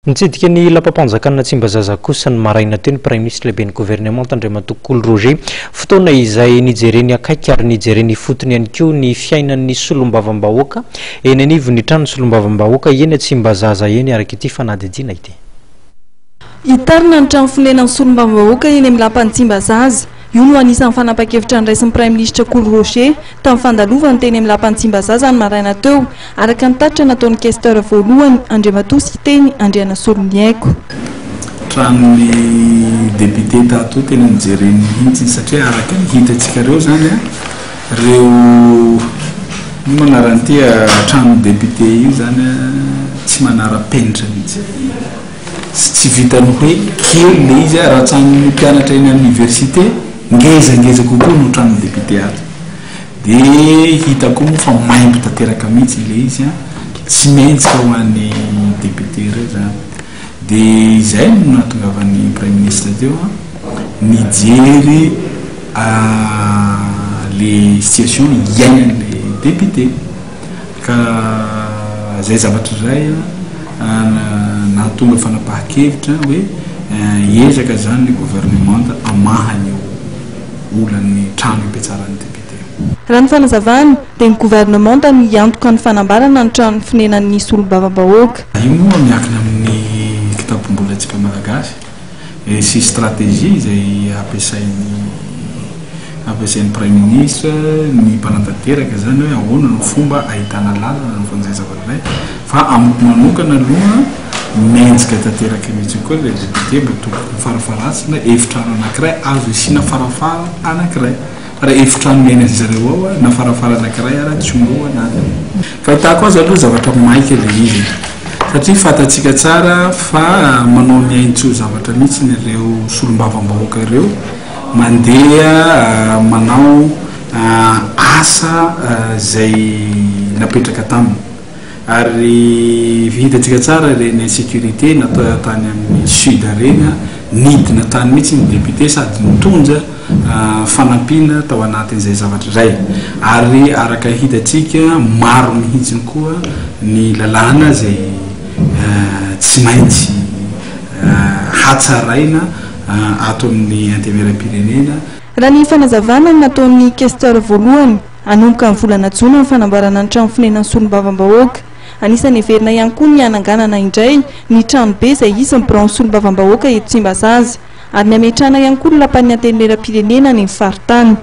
Nitsidika ny lampam-panjakana Tsimbazaza kosa ny maraina teo ny Prime Ministre lehiben'ny gouvernement Andriamatokolo Roger fotoana izay nijereny akaiky ary nijereny fotony ihany koa ny fiainan'ny solombavam-bahoaka eny anivon'ny trano solombavam-bahoaka eny Tsimbazaza eny araka ity fanadidina ity. Hitarina ny trano fonenan'ny solombavam-bahoaka eny amin'ny lapan'ny Tsimbazaza. Io no anisan'ny fanapa-kevitra niraisin'ny Prime Ministre Kolo Roger tamin'ny fandalovany teny amin'ny lapan'ny Tsimbazaza ny maraina teo araka ny tatra nataon'ny questeur voalohany Andriamatoa sy teny Andriana Soloniaiko. Tranon'ny député tato tena nijereny mihitsy satria araka ny hitantsika reo zany reo ny manaranty tranon'ny député io zany tsy manara-penitra mihitsy. Tsy vitany hoe kely le izy raha tsan'ny mpianatra eny amin'ny université ngeza kokoa no tranon'ny député ato. Dia hitako moa fa maimbo tanteraka mihitsy le izy tsy mentsika ho an'ny député reo zany. Dia izay no nahatongavan'ny Prime Ministre teo mijery le situation iainan'le député ka zay zavatra zay nahatonga fanapahan-kevitra hoe hiezaka zany ny gouvernement amahany olan'ny trano ipetsaran'ny député. Raha ny fanazavany dia ny gouvernement ny antoka ny fanambarana ny trano fonenan'ny solombavam-bahoaka. Io moa miankina amin'ny kitapo-mbolantsika malagasy sy stratégie izay ampiasain'ny Prime Ministre ny mpanantanteraka zany hoe ahoana ny fomba ahitana lalana ny fanjay zavaray fa amiko manokana aloha mentsika tanteraka mihitsy koa le député mba tokony farafaratsina efitrano anankiray azo isina farafara anankiray raha efitrano mena zareo ao na farafara anankiray ara tsy ombo anatiny. Ka hitako azy aloha zavatra maika le izy satria fatatsika tsara fa manao ny aintso zavatra mihitsy nyreo solombavam-bahoaka ireo mandeha manao asa zay napetraka taminy ary hitantsika tsara reny insécurité natao tany amin'ny sud reny nidina tany mihitsy ny député sady mitondra fanampiana tao anatin'izay zavatra zay ary araka hitantsika maro mihitsy koa ny lalàna zay tsy maintsy hatsaraina ato amin'ny anteveram-pirenena. Raha ny fanazavana nataon'ny questeur voalohany hanomboka ny volana Jona ny fanamboarana ny trano fonenan'ny solombavam-bahoaka. Anisany heverina ihany koa ny hananganana indray ny trano be izay isan'ny branche solombavam-bahoaka eto Tsimbazaza ary ny hametrahana ihany koa ny lapan'ny anteveram-pirenena ny faritany.